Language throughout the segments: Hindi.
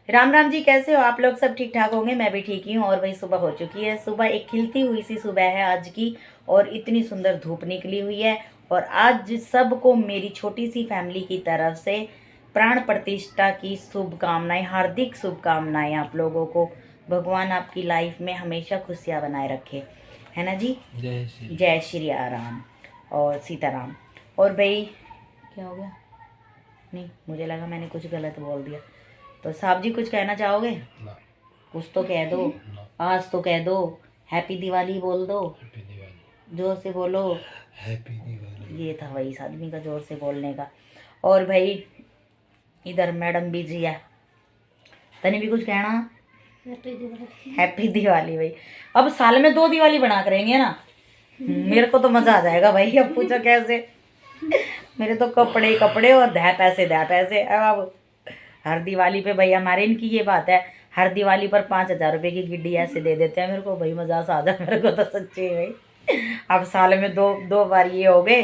राम राम जी, कैसे हो आप लोग? सब ठीक ठाक होंगे, मैं भी ठीक ही हूँ। और वही सुबह हो चुकी है, सुबह एक खिलती हुई सी सुबह है आज की। और इतनी सुंदर धूप निकली हुई है। और आज सबको मेरी छोटी सी फैमिली की तरफ से प्राण प्रतिष्ठा की शुभकामनाएं, हार्दिक शुभकामनाएं आप लोगों को। भगवान आपकी लाइफ में हमेशा खुशियाँ बनाए रखे, है ना जी। जय श्री राम और सीताराम। और भाई क्या हो गया? नहीं, मुझे लगा मैंने कुछ गलत बोल दिया। तो साहब जी कुछ कहना चाहोगे? ना। कुछ तो कह दो ना। आज तो कह दो, हैप्पी दिवाली बोल दो। हैप्पी दिवाली जोर से बोलो। हैप्पी दिवाली। ये था वही इस आदमी का जोर से बोलने का। और भाई इधर मैडम बिजी है, तने भी कुछ कहना? हैप्पी दिवाली। हैप्पी दिवाली भाई। अब साल में 2 दिवाली बना करेंगे ना। मेरे को तो मजा आ जाएगा भाई। अब पूछो कैसे? मेरे तो कपड़े कपड़े और दह पैसे। अब हर दिवाली पे भाई हमारे इनकी ये बात है, हर दिवाली पर 5,000 रुपये की गिड्डी ऐसे दे देते हैं मेरे को। भाई मजा सा आ जाए मेरे को तो सच्ची भाई। अब साल में दो दो बार ये हो गए।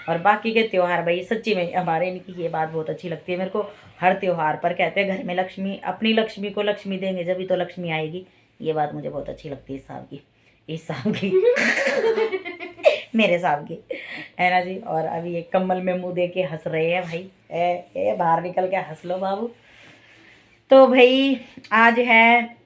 और बाकी के त्योहार भाई सच्ची में हमारे इनकी ये बात बहुत अच्छी लगती है मेरे को। हर त्योहार पर कहते हैं घर में लक्ष्मी, अपनी लक्ष्मी को लक्ष्मी देंगे जब भी तो लक्ष्मी आएगी। ये बात मुझे बहुत अच्छी लगती है इस साल की मेरे साहब की, है ना जी। और अभी एक कम्बल में मुंह दे के हंस रहे हैं भाई। ए बाहर निकल के हंस लो बाबू। तो भाई आज है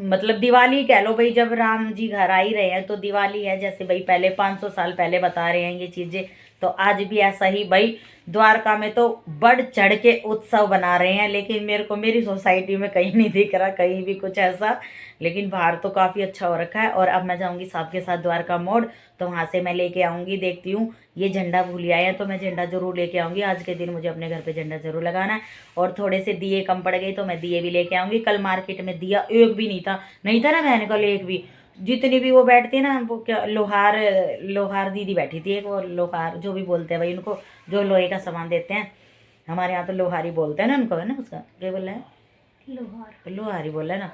मतलब दिवाली कह लो भाई। जब राम जी घर आ ही रहे हैं तो दिवाली है। जैसे भाई पहले 500 साल पहले बता रहे हैं ये चीज़ें, तो आज भी ऐसा ही भाई द्वारका में तो बढ़ चढ़ के उत्सव बना रहे हैं। लेकिन मेरे को मेरी सोसाइटी में कहीं नहीं दिख रहा कहीं भी कुछ ऐसा। लेकिन बाहर तो काफ़ी अच्छा हो रखा है। और अब मैं जाऊंगी साहब के साथ द्वारका मोड़, तो वहाँ से मैं लेके आऊँगी। देखती हूँ ये झंडा भूल आए हैं तो मैं झंडा जरूर लेके आऊँगी। आज के दिन मुझे अपने घर पे झंडा जरूर लगाना है। और थोड़े से दिए कम पड़ गए तो मैं दिए भी लेके आऊँगी। कल मार्केट में दिया एक भी नहीं था ना बहन, कल एक भी। जितनी भी वो बैठती है ना, वो क्या लोहार लोहार दीदी बैठी थी एक, वो लोहार जो भी बोलते हैं भाई उनको, जो लोहे का सामान देते हैं। हमारे यहाँ तो लोहारी बोलते हैं ना उनको, है ना। उसका क्या बोल रहा है? लोहारी बोला है ना।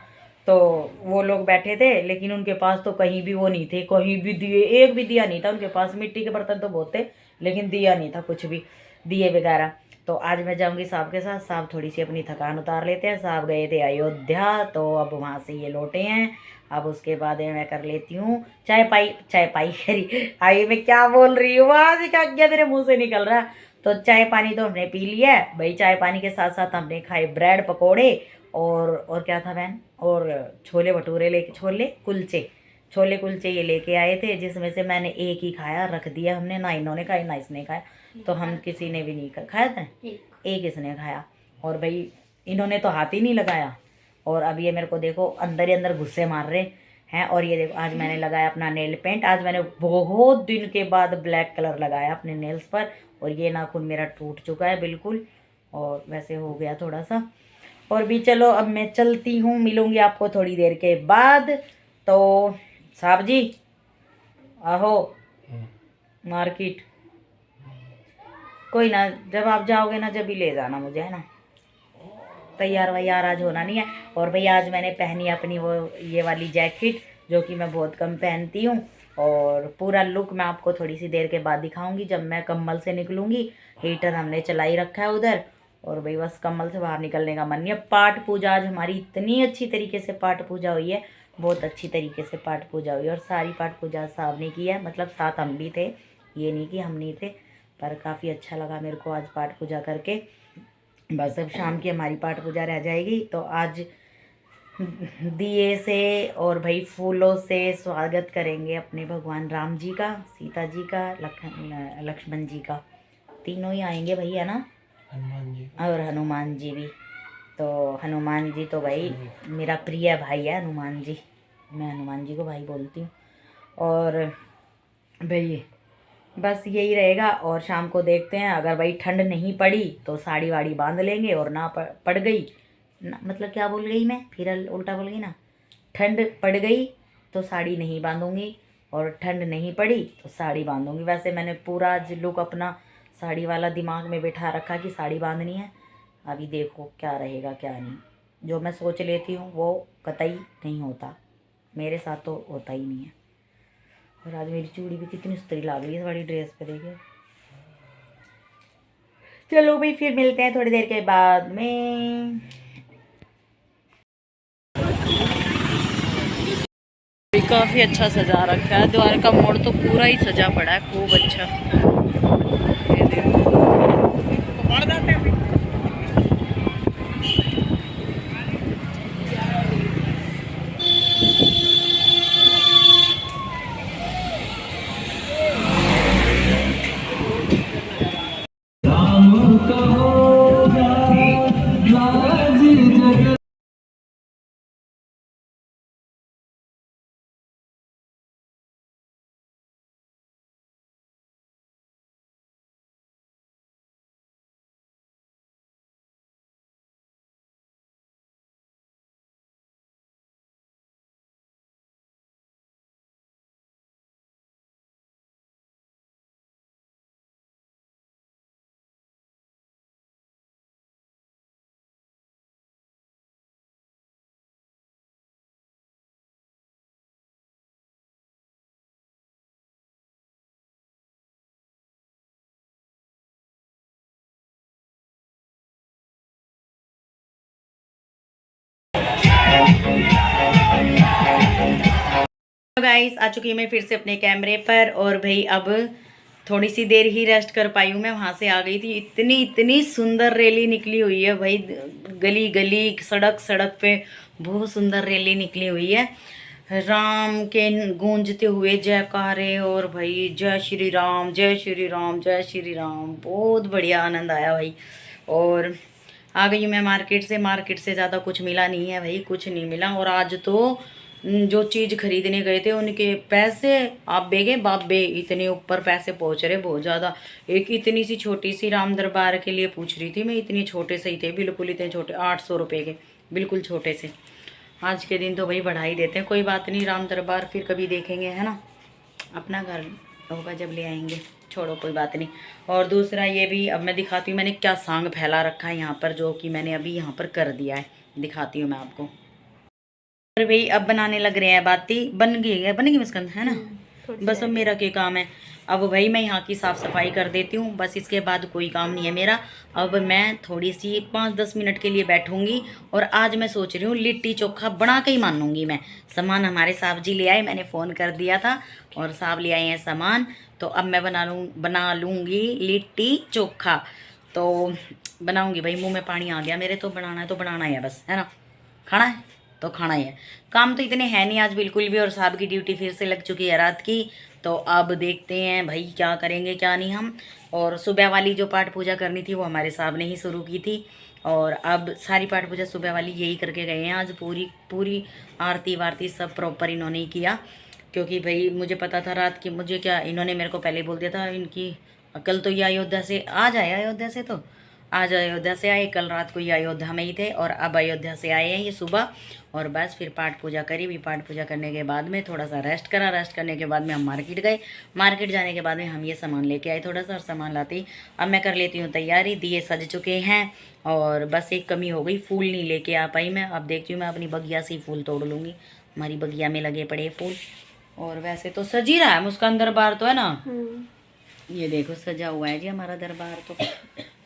तो वो लोग बैठे थे, लेकिन उनके पास तो कहीं भी वो नहीं थे, कहीं भी दिए एक भी दिया नहीं था उनके पास। मिट्टी के बर्तन तो बहुत थे लेकिन दिया नहीं था कुछ भी, दिए वगैरह। तो आज मैं जाऊंगी साहब के साथ। साहब थोड़ी सी अपनी थकान उतार लेते हैं। साहब गए थे अयोध्या, तो अब वहाँ से ये लौटे हैं। अब उसके बाद मैं कर लेती हूँ चाय पाई खरी आई मैं क्या बोल रही हूँ, आज क्या क्या मेरे मुंह से निकल रहा है। तो चाय पानी तो हमने पी लिया है भाई। चाय पानी के साथ साथ हमने खाए ब्रेड पकोड़े और क्या था बहन, और छोले भटूरे लेके, छोले कुलचे ये लेके आए थे, जिसमें से मैंने एक ही खाया, रख दिया हमने। ना इन्होंने खाया ना इसने खाया, तो हम किसी ने भी नहीं खाया था। एक इसने खाया। और भाई इन्होंने तो हाथ ही नहीं लगाया। और अब ये मेरे को देखो अंदर ही अंदर गुस्से मार रहे हैं। और ये देखो आज मैंने लगाया अपना नेल पेंट। आज मैंने बहुत दिन के बाद ब्लैक कलर लगाया अपने नेल्स पर। और ये नाखून मेरा टूट चुका है बिल्कुल, और वैसे हो गया थोड़ा सा। और भी चलो अब मैं चलती हूँ, मिलूंगी आपको थोड़ी देर के बाद। तो साहब जी आहो मार्केट, कोई ना जब आप जाओगे ना जब ही ले जाना मुझे, है ना। तैयार वैयार आज होना नहीं है। और भैया आज मैंने पहनी अपनी वो ये वाली जैकेट, जो कि मैं बहुत कम पहनती हूँ। और पूरा लुक मैं आपको थोड़ी सी देर के बाद दिखाऊंगी जब मैं कम्बल से निकलूंगी। हीटर हमने चला ही रखा है उधर। और भाई बस कम्बल से बाहर निकलने का मन नहीं है। पाठ पूजा आज हमारी इतनी अच्छी तरीके से पाठ पूजा हुई है, बहुत अच्छी तरीके से पाठ पूजा हुई है। और सारी पाठ पूजा साहब ने की है, मतलब साथ हम भी थे, ये नहीं कि हम नहीं थे। पर काफ़ी अच्छा लगा मेरे को आज पाठ पूजा करके। बस अब शाम की हमारी पाठ पूजा रह जाएगी। तो आज दिए से और भाई फूलों से स्वागत करेंगे अपने भगवान राम जी का, सीता जी का, लक्ष्मण जी का। तीनों ही आएंगे भाई, है ना। हनुमान जी और हनुमान जी भी। तो हनुमान जी तो भाई मेरा प्रिय भाई है हनुमान जी, मैं हनुमान जी को भाई बोलती हूँ। और भाई बस यही रहेगा। और शाम को देखते हैं, अगर भाई ठंड नहीं पड़ी तो साड़ी वाड़ी बांध लेंगे। और ना पड़ गई ना, मतलब क्या बोल गई मैं, फिर उल्टा बोल गई ना। ठंड पड़ गई तो साड़ी नहीं बांधूंगी, और ठंड नहीं पड़ी तो साड़ी बांधूंगी। वैसे मैंने पूरा आज लुक अपना साड़ी वाला दिमाग में बिठा रखा कि साड़ी बांधनी है। अभी देखो क्या रहेगा क्या नहीं। जो मैं सोच लेती हूँ वो कतई नहीं होता, मेरे साथ तो होता ही नहीं है। और आज मेरी चूड़ी भी कितनी सुतरी लग रही है इस वाली ड्रेस पे, देखिए। चलो भाई फिर मिलते हैं थोड़ी देर के बाद में। काफ़ी अच्छा सजा रखा है। द्वारका मोड़ तो पूरा ही सजा पड़ा है, खूब अच्छा। ये देखो। गाइस आ चुकी मैं फिर से अपने कैमरे पर। और भाई अब थोड़ी सी देर ही रेस्ट कर पाई हूँ। मैं वहाँ से आ गई थी, इतनी इतनी सुंदर रैली निकली हुई है भाई, गली गली सड़क सड़क पे बहुत सुंदर रैली निकली हुई है। राम के गूंजते हुए जयकारे और भाई जय श्री राम जय श्री राम जय श्री राम, बहुत बढ़िया आनंद आया भाई। और आ गई मैं मार्केट से ज़्यादा कुछ मिला नहीं है भाई, कुछ नहीं मिला। और आज तो जो चीज़ खरीदने गए थे उनके पैसे आप बेगे बाप बे, इतने ऊपर पैसे पहुंच रहे, बहुत ज़्यादा। एक इतनी सी छोटी सी राम दरबार के लिए पूछ रही थी मैं, इतनी छोटे से ही थे, बिल्कुल इतने छोटे, 800 रुपये के, बिल्कुल छोटे से। आज के दिन तो भाई बढ़ा ही देते हैं, कोई बात नहीं, राम दरबार फिर कभी देखेंगे, है ना, अपना घर होगा जब ले आएंगे, छोड़ो कोई बात नहीं। और दूसरा ये भी अब मैं दिखाती हूँ मैंने क्या सांग फैला रखा है यहाँ पर, जो कि मैंने अभी यहाँ पर कर दिया है, दिखाती हूँ मैं आपको। और भाई अब बनाने लग रहे हैं, बाती बन गई मुस्कान, है ना। बस अब मेरा क्या काम है, अब भाई मैं यहाँ की साफ़ सफाई कर देती हूँ, बस इसके बाद कोई काम नहीं है मेरा। अब मैं थोड़ी सी 5-10 मिनट के लिए बैठूंगी। और आज मैं सोच रही हूँ लिट्टी चोखा बना के ही मानूंगी मैं। सामान हमारे साहब जी ले आए, मैंने फ़ोन कर दिया था और साहब ले आए हैं सामान। तो अब मैं बना लूँगी लिट्टी चोखा। तो बनाऊँगी भाई, मुँह में पानी आ गया मेरे, तो बनाना है तो बनाना ही है बस, है ना, खाना है तो खाना ही है। काम तो इतने हैं नहीं आज बिल्कुल भी, और साहब की ड्यूटी फिर से लग चुकी है रात की। तो अब देखते हैं भाई क्या करेंगे क्या नहीं हम। और सुबह वाली जो पाठ पूजा करनी थी वो हमारे साहब ने ही शुरू की थी, और अब सारी पाठ पूजा सुबह वाली यही करके गए हैं आज, पूरी पूरी आरती वारती सब प्रॉपर इन्होंने ही किया। क्योंकि भाई मुझे पता था रात की, मुझे क्या, इन्होंने मेरे को पहले बोल दिया था, इनकी कल तो ये अयोध्या से आज आए, अयोध्या से तो आज अयोध्या से आए, कल रात को ये अयोध्या में ही थे और अब अयोध्या से आए हैं ये सुबह। और बस फिर पाठ पूजा करी भी, पाठ पूजा करने के बाद में थोड़ा सा रेस्ट करा, रेस्ट करने के बाद में हम मार्केट गए, मार्केट जाने के बाद में हम ये सामान लेके आए थोड़ा सा, और सामान लाते ही अब मैं कर लेती हूँ तैयारी। दिए सज चुके हैं और बस एक कमी हो गई, फूल नहीं लेके आ पाई मैं। अब देखती हूँ मैं अपनी बगिया से ही फूल तोड़ लूँगी, हमारी बगिया में लगे पड़े फूल। और वैसे तो सज ही रहा है मुस्कान दरबार तो, है ना, ये देखो सजा हुआ है जी हमारा दरबार तो।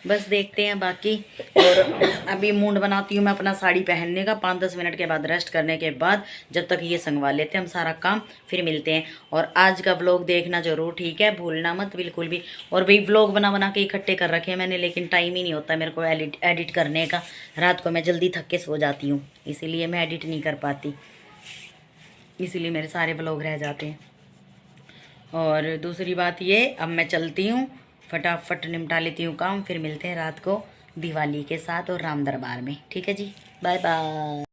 बस देखते हैं बाकी। और अभी मूड बनाती हूँ मैं अपना साड़ी पहनने का, 5-10 मिनट के बाद रेस्ट करने के बाद, जब तक ये संगवा लेते हैं हम सारा काम, फिर मिलते हैं। और आज का व्लॉग देखना ज़रूर, ठीक है, भूलना मत बिल्कुल भी। और भाई व्लॉग बना के इकट्ठे कर रखे हैं मैंने, लेकिन टाइम ही नहीं होता मेरे को एडिट करने का। रात को मैं जल्दी थक के सो जाती हूँ, इसीलिए मैं एडिट नहीं कर पाती, इसीलिए मेरे सारे व्लॉग रह जाते हैं। और दूसरी बात ये, अब मैं चलती हूँ, फटाफट निपटा लेती हूँ काम, फिर मिलते हैं रात को दिवाली के साथ और राम दरबार में, ठीक है जी, बाय बाय।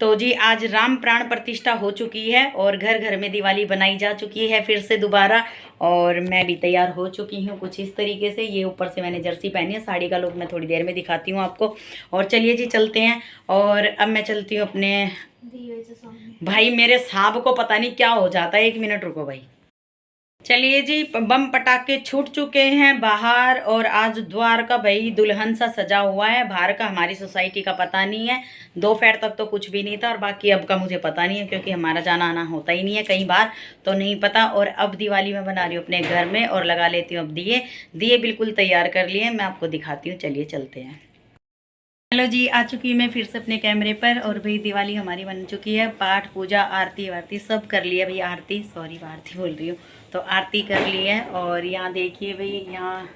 तो जी आज राम प्राण प्रतिष्ठा हो चुकी है और घर घर में दिवाली बनाई जा चुकी है फिर से दोबारा। और मैं भी तैयार हो चुकी हूँ कुछ इस तरीके से, ये ऊपर से मैंने जर्सी पहनी है, साड़ी का लुक मैं थोड़ी देर में दिखाती हूँ आपको। और चलिए जी चलते हैं। और अब मैं चलती हूँ अपने भाई, मेरे साहब को पता नहीं क्या हो जाता है, 1 मिनट रुको भाई। चलिए जी, बम पटाखे छूट चुके हैं बाहर, और आज द्वार का भाई दुल्हन सा सजा हुआ है बाहर का, हमारी सोसाइटी का पता नहीं है, दोपहर तक तो कुछ भी नहीं था, और बाकी अब का मुझे पता नहीं है क्योंकि हमारा जाना आना होता ही नहीं है कई बार, तो नहीं पता। और अब दिवाली में बना रही हूँ अपने घर में और लगा लेती हूँ अब दिए, दिए बिल्कुल तैयार कर लिए, मैं आपको दिखाती हूँ, चलिए चलते हैं। हेलो जी, आ चुकी मैं फिर से अपने कैमरे पर। और भाई दिवाली हमारी बन चुकी है, पाठ पूजा आरती वारती सब कर लिया भाई। आरती सॉरी आरती बोल रही हूँ, तो आरती कर ली है। और यहाँ देखिए भाई, यहाँ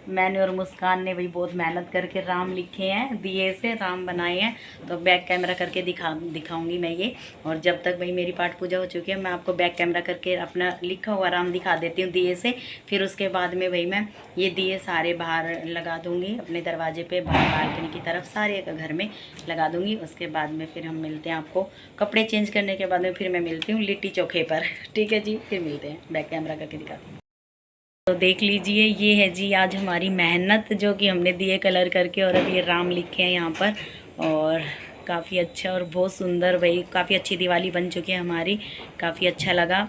मैंने और मुस्कान ने भाई बहुत मेहनत करके राम लिखे हैं, दिए से राम बनाए हैं। तो बैक कैमरा करके दिखाऊंगी मैं ये। और जब तक भाई मेरी पाठ पूजा हो चुकी है, मैं आपको बैक कैमरा करके अपना लिखा हुआ राम दिखा देती हूँ दिए से। फिर उसके बाद में भाई मैं ये दिए सारे बाहर लगा दूंगी, अपने दरवाजे पे बाहर बालकनी की तरफ सारे घर में लगा दूंगी। उसके बाद में फिर हम मिलते हैं आपको, कपड़े चेंज करने के बाद में फिर मैं मिलती हूँ लिट्टी चोखे पर। ठीक है जी, फिर मिलते हैं, बैक कैमरा करके दिखाती हूँ। तो देख लीजिए, ये है जी आज हमारी मेहनत, जो कि हमने दिए कलर करके और अब ये राम लिखे हैं यहाँ पर। और काफ़ी अच्छा और बहुत सुंदर भाई, काफ़ी अच्छी दिवाली बन चुकी है हमारी, काफ़ी अच्छा लगा।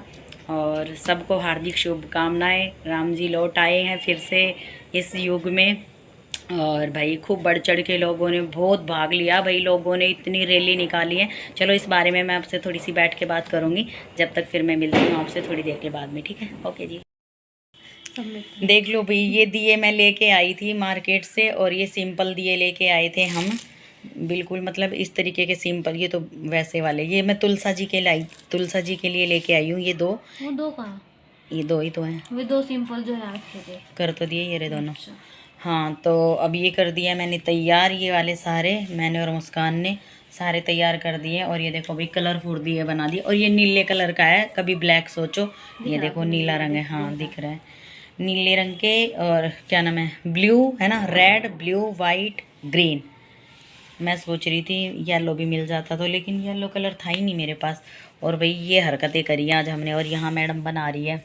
और सबको हार्दिक शुभकामनाएं, राम जी लौट आए हैं फिर से इस युग में। और भाई खूब बढ़ चढ़ के लोगों ने बहुत भाग लिया भाई, लोगों ने इतनी रैली निकाली है। चलो इस बारे में मैं आपसे थोड़ी सी बैठ के बात करूँगी, जब तक फिर मैं मिलती हूँ आपसे थोड़ी देर के बाद में। ठीक है, ओके जी। देख लो भाई, ये दिए मैं लेके आई थी मार्केट से, और ये सिंपल दिए लेके आए थे हम, बिल्कुल मतलब इस तरीके के सिंपल। ये तो वैसे वाले, ये मैं तुलसा जी के लिए लेके आई हूँ। ये दो, वो दो कहाँ? ये दो ही तो हैं। वे दो सिंपल जो है रखे थे। कर तो दिए ये रहे दोनों। अच्छा। हाँ, तो अब ये कर दिया मैंने तैयार, ये वाले सारे मैंने और मुस्कान ने सारे तैयार कर दिए। और ये देखो भाई कलरफुल दिए बना दिए। और ये नीले कलर का है, कभी ब्लैक सोचो, ये देखो नीला रंग है। हाँ दिख रहा है, नीले रंग के। और क्या नाम है, ब्लू है ना, रेड ब्लू वाइट ग्रीन। मैं सोच रही थी येलो भी मिल जाता तो, लेकिन येलो कलर था ही नहीं मेरे पास। और भाई ये हरकतें करी आज हमने। और यहाँ मैडम बना रही है,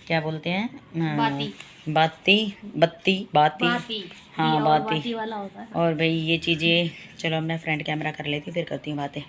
क्या बोलते हैं, बाती। बाती, बत्ती बाती। बाती। हाँ दिया और बाती। बाती वाला होता है। और भाई ये चीज़ें, चलो अब मैं फ्रंट कैमरा कर लेती हूँ, फिर करती हूँ बातें।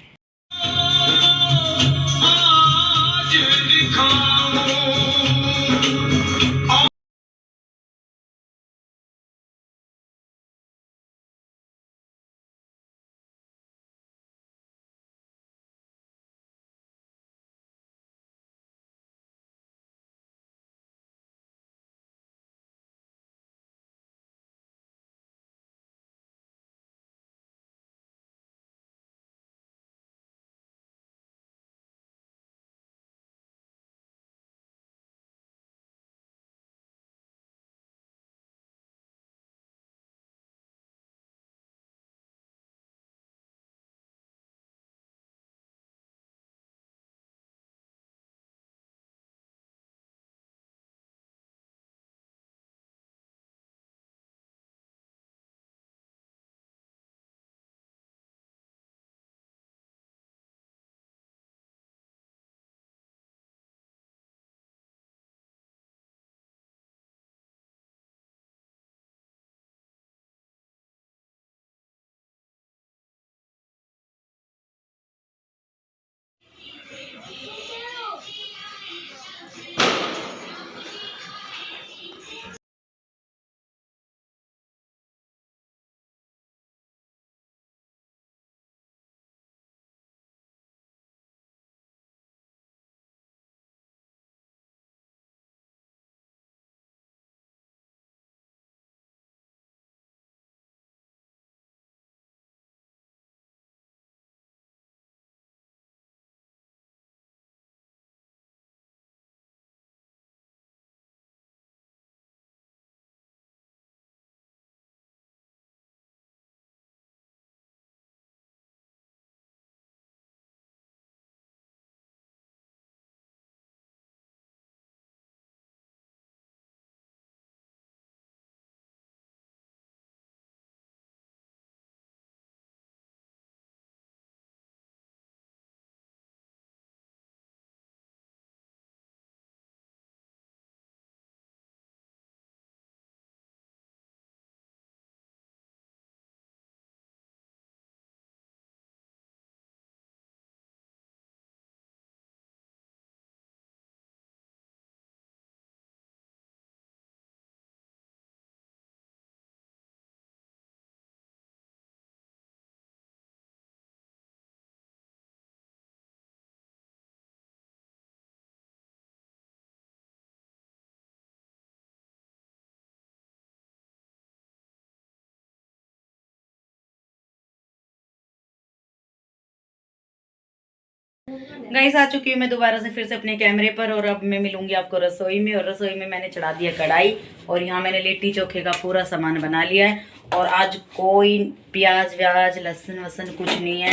गाइस आ चुकी हूँ मैं दोबारा से फिर से अपने कैमरे पर, और अब मैं मिलूंगी आपको रसोई में। और रसोई में मैंने चढ़ा दिया कढ़ाई, और यहाँ मैंने लिट्टी चोखे का पूरा सामान बना लिया है। और आज कोई प्याज व्याज लहसुन वसन कुछ नहीं है,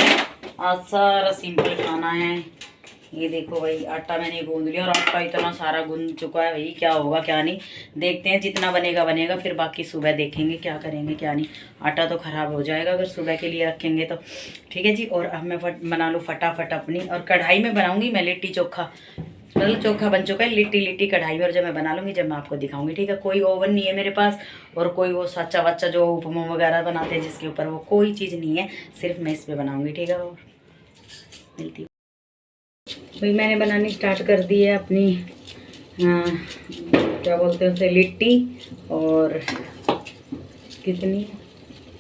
आज सारा सिंपल खाना है। ये देखो भाई, आटा मैंने गूंद लिया, और आटा इतना सारा गूंद चुका है भाई, क्या होगा क्या नहीं देखते हैं। जितना बनेगा बनेगा, फिर बाकी सुबह देखेंगे क्या करेंगे क्या नहीं। आटा तो ख़राब हो जाएगा अगर सुबह के लिए रखेंगे तो। ठीक है जी। और अब मैं बना लूँ फटाफट अपनी, और कढ़ाई में बनाऊँगी मैं लिट्टी चोखा। मतलब चोखा बन चुका है, लिट्टी लिट्टी कढ़ाई में, और जब मैं बना लूँगी जब मैं आपको दिखाऊंगी। ठीक है। कोई ओवन नहीं है मेरे पास, और कोई वो साचा वाचा जो उपमा वगैरह बनाते हैं जिसके ऊपर, वो कोई चीज़ नहीं है, सिर्फ मैं इस पर बनाऊँगी। ठीक है। और मिलती भाई, मैंने बनानी स्टार्ट कर दी है अपनी क्या बोलते हैं उसे, लिट्टी। और कितनी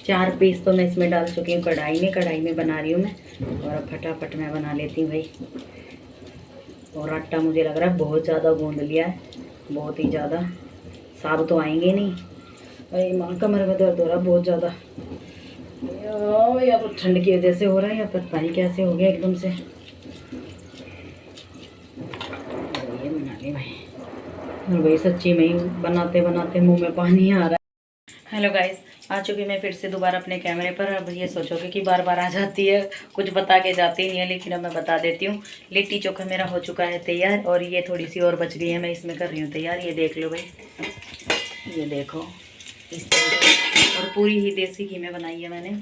4 पीस तो मैं इसमें डाल चुकी हूँ कढ़ाई में बना रही हूँ मैं। और अब फटाफट मैं बना लेती हूँ भाई। और आटा मुझे लग रहा है बहुत ज़्यादा गूंद लिया है, बहुत ही ज़्यादा। साब तो आएंगे नहीं भाई, माँ कमर में दर्द हो रहा है बहुत ज़्यादा, या तो ठंड की वजह से हो रहा है, या पता नहीं कैसे हो गया एकदम से। ये बना ली भाई, और भाई सच्ची में ही बनाते बनाते मुंह में पानी आ रहा है। हेलो गाइस, आ चुकी मैं फिर से दोबारा अपने कैमरे पर। अब ये सोचोगे कि बार बार आ जाती है, कुछ बता के जाती नहीं है, लेकिन अब मैं बता देती हूँ। लिट्टी चोखा मेरा हो चुका है तैयार, और ये थोड़ी सी और बच गई है, मैं इसमें कर रही हूँ तैयार। ये देख लो भाई, ये देखो इस तरीके, और पूरी ही देसी घी में बनाई है मैंने,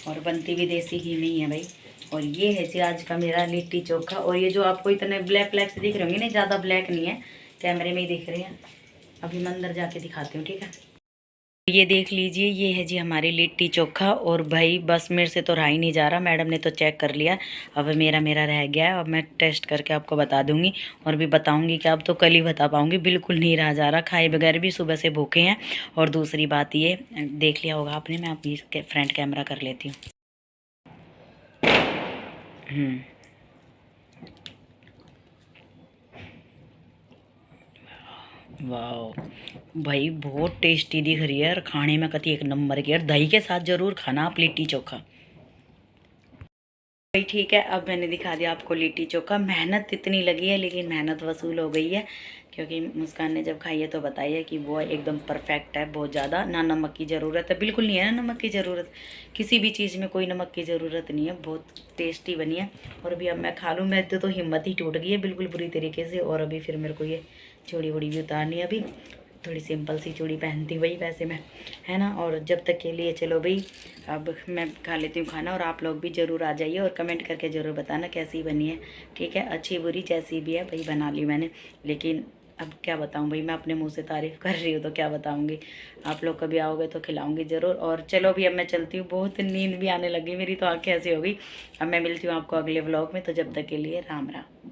और बनती भी देसी घी में ही है भाई। और ये है जी आज का मेरा लिट्टी चोखा। और ये जो आपको इतने ब्लैक ब्लैक से दिख रहे होंगे, नहीं ज़्यादा ब्लैक नहीं है, कैमरे में ही दिख रहे हैं। अभी मैं अंदर जाके दिखाती हूँ। ठीक है। ये देख लीजिए, ये है जी हमारी लिट्टी चोखा। और भाई बस मेरे से तो रहा ही नहीं जा रहा, मैडम ने तो चेक कर लिया, अब मेरा रह गया है। अब मैं टेस्ट करके आपको बता दूंगी, और भी बताऊंगी कि अब तो कल ही बता पाऊंगी। बिल्कुल नहीं रहा जा रहा, खाए बगैर भी सुबह से भूखे हैं। और दूसरी बात ये देख लिया होगा आपने, मैं अपनी फ्रंट कैमरा कर लेती हूँ। वाह भाई, बहुत टेस्टी दिख रही है, और खाने में कति एक नंबर की। और दही के साथ ज़रूर खाना आप लिट्टी चोखा भाई। ठीक है। अब मैंने दिखा दिया आपको लिट्टी चोखा। मेहनत इतनी लगी है, लेकिन मेहनत वसूल हो गई है, क्योंकि मुस्कान ने जब खाई है तो बताइए कि वो एकदम परफेक्ट है। बहुत ज़्यादा ना नमक की ज़रूरत है, बिल्कुल नहीं है ना नमक की ज़रूरत, किसी भी चीज़ में कोई नमक की ज़रूरत नहीं है। बहुत टेस्टी बनी है। और अभी अब मैं खा लूँ, मैं तो हिम्मत ही टूट गई है बिल्कुल बुरी तरीके से। और अभी फिर मेरे को ये चूड़ी वूड़ी भी उतारनी है। अभी थोड़ी सिंपल सी चूड़ी पहनती हुई वैसे मैं, है ना। और जब तक के लिए चलो भाई, अब मैं खा लेती हूँ खाना। और आप लोग भी ज़रूर आ जाइए, और कमेंट करके ज़रूर बताना कैसी बनी है। ठीक है। अच्छी बुरी जैसी भी है भाई, बना ली मैंने। लेकिन अब क्या बताऊँ भाई, मैं अपने मुंह से तारीफ़ कर रही हूँ तो क्या बताऊँगी। आप लोग कभी आओगे तो खिलाऊँगी ज़रूर। और चलो भी अब मैं चलती हूँ, बहुत नींद भी आने लगी, मेरी तो आँखें ऐसी हो गई। अब मैं मिलती हूँ आपको अगले व्लॉग में, तो जब तक के लिए राम राम।